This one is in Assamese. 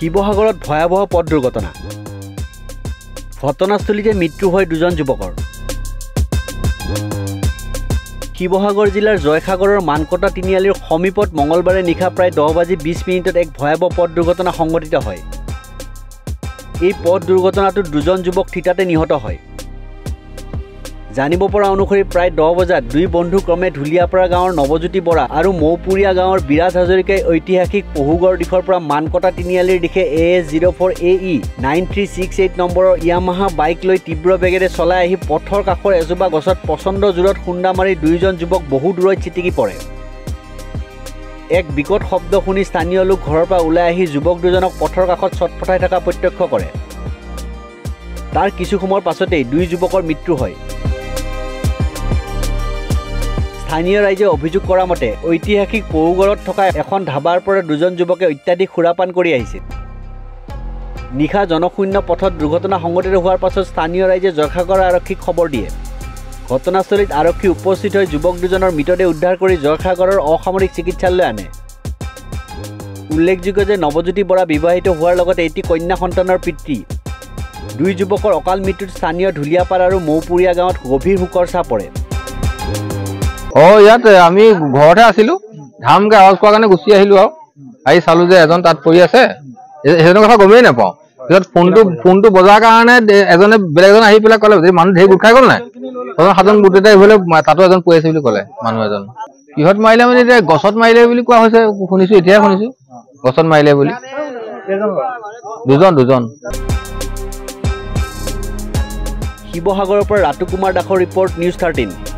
শিৱসাগৰত ভয়াবহ পথ দুৰ্ঘটনা ঘটনাস্থলীতে মৃত্যু হয় দুজন যুৱকৰ শিৱসাগৰ জিলাৰ জয়সাগৰৰ মানকটা তিনিআলিৰ সমীপত মঙলবাৰে নিশা প্ৰায় 10:20 এক ভয়াবহ পথ দুৰ্ঘটনা সংঘটিত হয় এই পথ দুৰ্ঘটনাটোত দুজন যুৱক থিতাতে নিহত হয় জানিব পৰা অনুসৰি প্ৰায় 10 বজাত দুই বন্ধু ক্ৰমে ধুলিয়াপাৰা গাঁৱৰ নৱজ্যোতি বৰা আৰু মৌপুৰীয়া গাঁৱৰ বিৰাজ হাজৰিকাই ঐতিহাসিক পহুগড় দিশৰ পৰা মানকটা তিনিআলিৰ দিশে AS04AE 9368 নম্বৰৰ ইয়ামাহা বাইক লৈ তীব্ৰ বেগেৰে চলাই আহি পথৰ কাষৰ এজোপা গছত পচন্দ জোৰত খুন্দা মাৰি দুইজন যুৱক বহু দূৰৈত ছিটিকি পৰে এক বিকট শব্দ শুনি স্থানীয় লোক ঘৰৰ পৰা ওলাই আহি যুৱক দুজনক পথৰ কাষত ছটফটাই থকা প্ৰত্যক্ষ কৰে তাৰ কিছু সময়ৰ পাছতেই দুই যুৱকৰ মৃত্যু হয় স্থানীয় ৰাইজে অভিযোগ কৰা মতে ঐতিহাসিক পহুগড়ত থকা এখন ধাবাৰ পৰা দুজন যুৱকে অত্যাধিক সুৰাপান কৰি আহিছিল নিশা জনশূন্য পথত দুৰ্ঘটনা সংঘটিত হোৱাৰ পাছত স্থানীয় ৰাইজে জয়সাগৰ আৰক্ষীক খবৰ দিয়ে ঘটনাস্থলীত আৰক্ষী উপস্থিত হৈ যুৱক দুজনৰ মৃতদেহ উদ্ধাৰ কৰি জয়সাগৰৰ অসামৰিক চিকিৎসালয়লৈ আনে উল্লেখযোগ্য যে নৱজ্যোতি বৰা বিবাহিত হোৱাৰ লগতে এটি কন্যা সন্তানৰ পিতৃ দুই যুৱকৰ অকাল মৃত্যুত স্থানীয় ধুলিয়াপাৰা আৰু মৌপুৰীয়া গাঁৱত গভীৰ শোকৰ ছাঁ পৰে ইয়াত আমি ঘৰতে আছিলো ধামকে আৱাজ পোৱাৰ কাৰণে গুচি আহিলো আৰু আহি চালো যে এজন তাত পৰি আছে সেইজনৰ কথা গমেই নাপাওঁ পিছত ফোনটো বজাৰ কাৰণে এজনে বেলেগ এজন আহি পেলাই ক'লে মানুহ ঢেৰ গোট খাই গ'ল নাই সাতজন গোট এটা আহিবলৈ তাতো এজন পৰি আছে বুলি ক'লে মানুহ এজন কিহত মাৰিলে মানে এতিয়া গছত মাৰিলে বুলি কোৱা হৈছে শুনিছো এতিয়াহে শুনিছো গছত মাৰিলে বুলি দুজন শিৱসাগৰৰ পৰা ৰাতু কুমাৰ দাসৰ ৰিপৰ্ট নিউজ 13